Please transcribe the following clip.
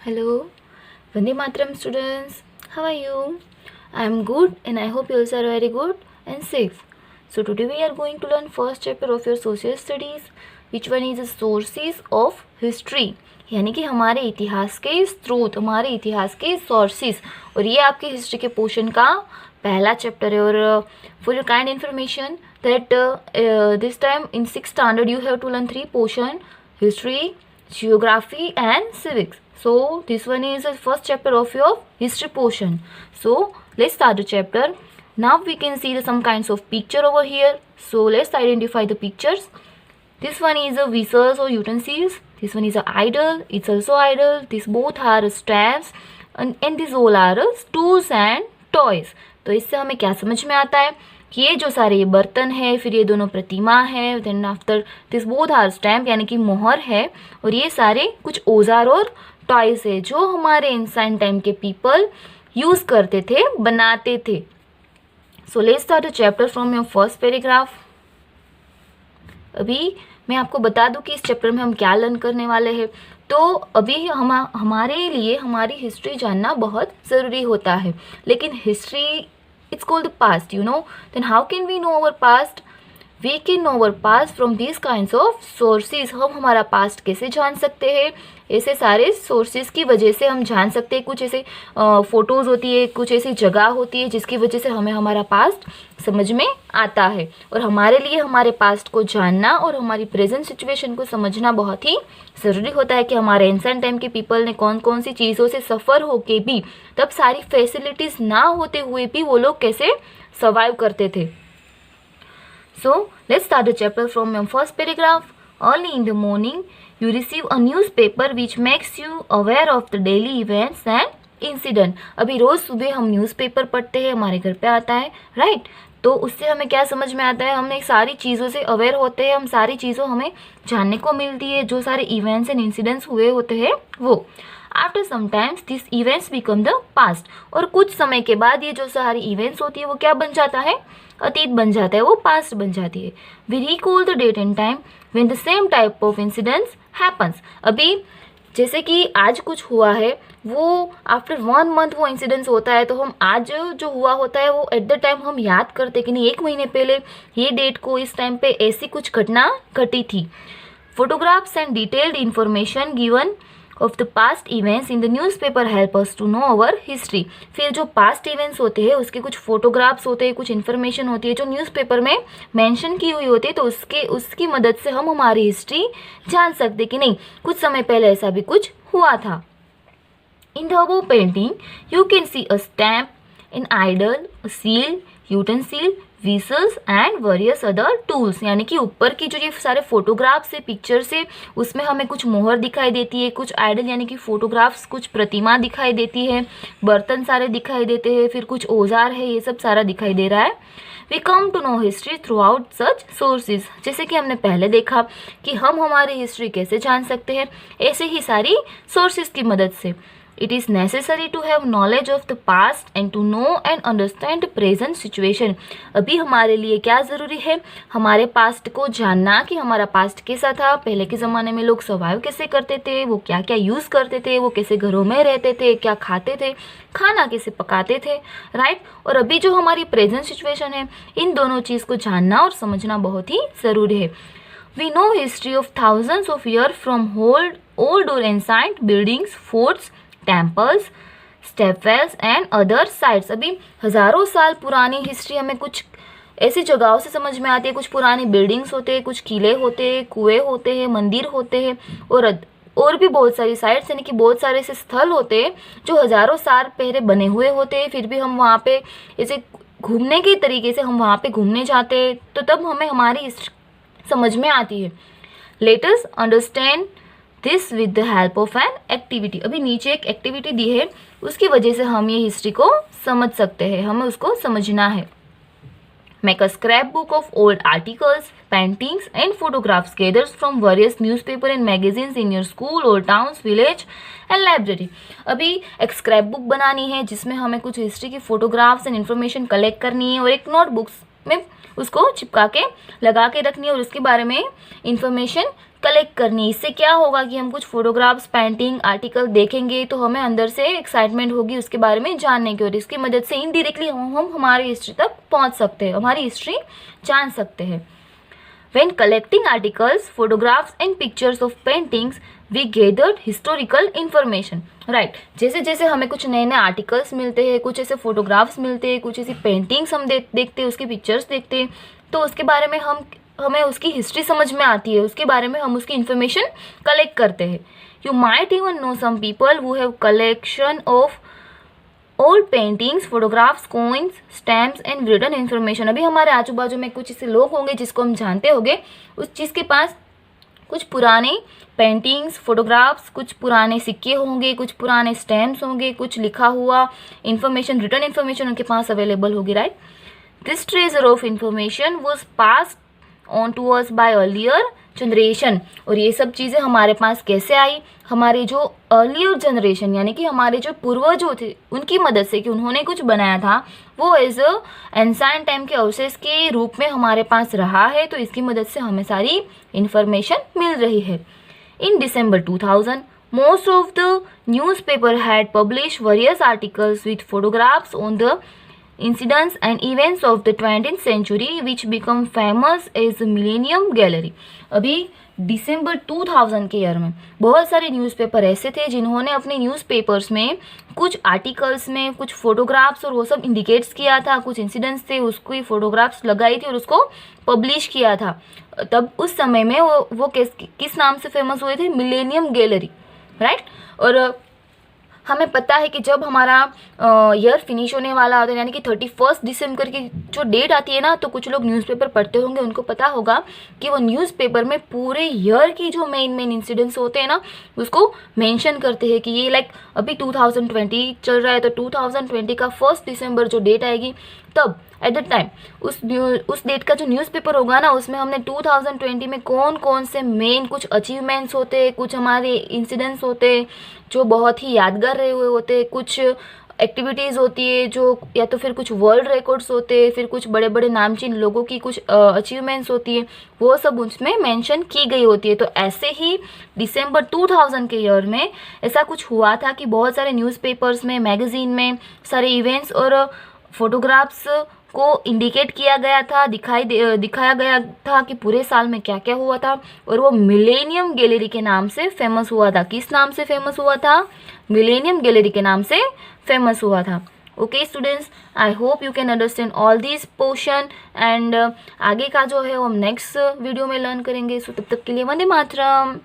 Hello, Vande Mataram students. How are you? I am good and I hope you also are very good and safe. So today we are going to learn first chapter of your social studies, which one is the sources of history. यानी कि हमारे इतिहास के स्रोत, हमारे इतिहास के sources, और ये आपके हिस्ट्री के पोर्शन का पहला चैप्टर है. और for your kind information that this time in 6th standard you have to learn 3 portion: history, geography and civics. So this one is the first chapter of your history portion. So let's start the chapter. Now we can see some kinds of picture over here. So let's identify the pictures. This one is a vessels or utensils. This one is a idol. It's also idol. These both are stamps and these all are tools and toys. तो इससे हमें क्या समझ में आता है कि ये जो सारे ये बर्तन है, फिर ये दोनों प्रतिमा है, then after this both are stamp यानी कि मोहर है, और ये सारे कुछ औजार और टॉयज है जो हमारे इंसान टाइम के पीपल यूज़ करते थे, बनाते थे. So let's start the chapter from your first paragraph. अभी मैं आपको बता दूं कि इस चैप्टर में हम क्या लर्न करने वाले हैं. तो अभी हमारे लिए हमारी हिस्ट्री जानना बहुत ज़रूरी होता है, लेकिन history it's called the past, you know. Then how can we know our past? We can know our past from these kinds of sources. हम हमारा past कैसे जान सकते हैं? ऐसे सारे सोर्सेज की वजह से हम जान सकते हैं. कुछ ऐसे फ़ोटोज़ होती है, कुछ ऐसी जगह होती है जिसकी वजह से हमें हमारा पास्ट समझ में आता है. और हमारे लिए हमारे पास्ट को जानना और हमारी प्रेजेंट सिचुएशन को समझना बहुत ही ज़रूरी होता है कि हमारे एंशिएंट टाइम के पीपल ने कौन कौन सी चीज़ों से सफ़र होके भी, तब सारी फैसिलिटीज़ ना होते हुए भी वो लोग कैसे सर्वाइव करते थे. So let's start the chapter from your first paragraph. Early in the morning, you receive a newspaper which makes you aware of the daily events and incident. अभी रोज़ सुबह हम न्यूज़पेपर पढ़ते हैं, हमारे घर पे आता है, राइट. तो उससे हमें क्या समझ में आता है, हमने सारी चीज़ों से अवेयर होते हैं, हम सारी चीज़ों हमें जानने को मिलती है, जो सारे इवेंट्स एंड इंसिडेंट्स हुए होते हैं वो. After sometimes this events become the past. और कुछ समय के बाद ये जो सारी इवेंट्स होती है वो क्या बन जाता है, अतीत बन जाता है, वो पास्ट बन जाती है. We recall the date and time when the same type of incidents happens. अभी जैसे कि आज कुछ हुआ है, वो आफ्टर 1 month वो इंसिडेंट्स होता है, तो हम आज जो हुआ होता है वो एट द टाइम हम याद करते कि नहीं 1 महीने पहले ये डेट को इस टाइम पे ऐसी कुछ घटना घटी थी. Photographs and detailed information given of the past events in the newspaper help us to know our history. फिर जो पास्ट इवेंट्स होते हैं उसके कुछ फोटोग्राफ्स होते हैं, कुछ इन्फॉर्मेशन होती है जो न्यूज़पेपर में मेंशन की हुई होती है, तो उसकी मदद से हम हमारी हिस्ट्री जान सकते कि नहीं कुछ समय पहले ऐसा भी कुछ हुआ था. In the above painting you can see a stamp, an idol, a seal, utensil, vessels and various other tools. यानी कि ऊपर की जो ये सारे फोटोग्राफ्स है, पिक्चर्स है, उसमें हमें कुछ मोहर दिखाई देती है, कुछ आइडल यानी कि फोटोग्राफ्स, कुछ प्रतिमा दिखाई देती है, बर्तन सारे दिखाई देते हैं, फिर कुछ औजार है, ये सब सारा दिखाई दे रहा है. We come to know history throughout such sources. जैसे कि हमने पहले देखा कि हम हमारी हिस्ट्री कैसे जान सकते हैं, ऐसे ही सारी सोर्सेज की मदद से. It is necessary to have knowledge of the past and to know and understand the present situation. अभी हमारे लिए क्या ज़रूरी है, हमारे पास्ट को जानना कि हमारा पास्ट कैसा था, पहले के ज़माने में लोग सर्वाइव कैसे करते थे, वो क्या क्या यूज़ करते थे, वो कैसे घरों में रहते थे, क्या खाते थे, खाना कैसे पकाते थे, राइट. और अभी जो हमारी प्रेजेंट सिचुएशन है, इन दोनों चीज़ को जानना और समझना बहुत ही ज़रूरी है. We know history of thousands of years from old or ancient buildings, forts, temples, stepwells and other sites. अभी हज़ारों साल पुरानी हिस्ट्री हमें कुछ ऐसी जगहों से समझ में आती है, कुछ पुरानी बिल्डिंग्स होते हैं, कुछ किले होते हैं, कुएं होते हैं, मंदिर होते हैं, और भी बहुत सारी साइट्स यानी कि बहुत सारे ऐसे स्थल होते हैं जो हज़ारों साल पहले बने हुए होते हैं. फिर भी हम वहाँ पे ऐसे घूमने के तरीके से हम वहाँ पे घूमने जाते हैं, तो तब हमें हमारी हिस्ट्री समझ में आती है. Let us understand this with the help of an activity. अभी नीचे एक एक्टिविटी दी है, उसकी वजह से हम ये हिस्ट्री को समझ सकते हैं, हमें उसको समझना है. Make a scrap book of old articles, paintings and photographs gathered from various newspaper and magazines in your school और टाउन्स, विलेज एंड लाइब्रेरी. अभी एक स्क्रैप बुक बनानी है जिसमें हमें कुछ हिस्ट्री की फोटोग्राफ्स एंड इन्फॉर्मेशन कलेक्ट करनी है, और एक नोटबुक्स में उसको चिपका के लगा के रखनी है और उसके बारे में इंफॉर्मेशन कलेक्ट करनी। इससे क्या होगा कि हम कुछ फोटोग्राफ्स, पेंटिंग, आर्टिकल देखेंगे तो हमें अंदर से एक्साइटमेंट होगी उसके बारे में जानने की, और इसकी मदद से इनडायरेक्टली हम हमारी हिस्ट्री तक पहुंच सकते हैं, हमारी हिस्ट्री जान सकते हैं। When collecting articles, photographs and pictures of paintings, we gathered historical information. Right. जैसे जैसे हमें कुछ नए नए आर्टिकल्स मिलते हैं, कुछ ऐसे फोटोग्राफ्स मिलते हैं, कुछ ऐसी पेंटिंग्स हम देखते हैं, उसकी पिक्चर्स देखते हैं, तो उसके बारे में हमें उसकी हिस्ट्री समझ में आती है, उसके बारे में हम उसकी इन्फॉर्मेशन कलेक्ट करते हैं। You might even know some people who have collection of old paintings, photographs, coins, stamps and written information. अभी हमारे आजू बाजू में कुछ ऐसे लोग होंगे जिसको हम जानते होंगे, उस चीज़ के पास कुछ पुराने पेंटिंग्स, फोटोग्राफ्स, कुछ पुराने सिक्के होंगे, कुछ पुराने स्टैम्प्स होंगे, कुछ लिखा हुआ इन्फॉर्मेशन, रिटन इन्फॉर्मेशन उनके पास अवेलेबल होगी, right. This treasure of information was passed on to us by earlier generation. और ये सब चीज़ें हमारे पास कैसे आई? हमारे जो अर्लियर जनरेशन यानी कि हमारे जो पूर्वज थे उनकी मदद से, कि उन्होंने कुछ बनाया था, वो एज अ एंसाइंट टाइम के अवशेष के रूप में हमारे पास रहा है, तो इसकी मदद से हमें सारी इन्फॉर्मेशन मिल रही है। इन December 2000, most of the newspaper had published various articles with photographs on the incidents and events of the 20th century which become famous as Millennium Gallery। अभी दिसंबर 2000 के ईयर में बहुत सारे न्यूज़पेपर ऐसे थे जिन्होंने अपने न्यूज़पेपर्स में कुछ आर्टिकल्स में कुछ फोटोग्राफ्स और वो सब इंडिकेट्स किया था, कुछ इंसिडेंट्स थे उसको फोटोग्राफ्स लगाई थी और उसको पब्लिश किया था। तब उस समय में वो किस नाम से फेमस हुए थे? Millennium gallery, right. और हमें पता है कि जब हमारा ईयर फिनिश होने वाला होता है, यानी कि 31 दिसंबर की जो डेट आती है ना, तो कुछ लोग न्यूज़पेपर पढ़ते होंगे, उनको पता होगा कि वो न्यूज़पेपर में पूरे ईयर की जो मेन इंसिडेंट्स होते हैं ना, उसको मेंशन करते हैं कि ये लाइक अभी 2020 चल रहा है, तो 2020 का 1 दिसंबर जो डेट आएगी, तब एट द टाइम उस डेट का जो न्यूज़पेपर होगा ना, उसमें हमने 2020 में कौन कौन से मेन कुछ अचीवमेंट्स होते हैं, कुछ हमारे इंसिडेंट्स होते हैं जो बहुत ही यादगार रहे हुए होते हैं, कुछ एक्टिविटीज़ होती है जो, या तो फिर कुछ वर्ल्ड रिकॉर्ड्स होते हैं, फिर कुछ बड़े बड़े नामचीन लोगों की कुछ अचीवमेंट्स होती है, वो सब उसमें मेंशन की गई होती है। तो ऐसे ही दिसंबर 2000 के ईयर में ऐसा कुछ हुआ था कि बहुत सारे न्यूज़पेपर्स में, मैगजीन में सारे इवेंट्स और फोटोग्राफ्स को इंडिकेट किया गया था, दिखाया गया था कि पूरे साल में क्या क्या हुआ था, और वो मिलेनियम गैलरी के नाम से फेमस हुआ था। किस नाम से फेमस हुआ था? मिलेनियम गैलरी के नाम से फेमस हुआ था। Okay students, I hope you can understand all this portion and आगे का जो है वो हम नेक्स्ट वीडियो में लर्न करेंगे। सो तब तक के लिए वंदे मातरम।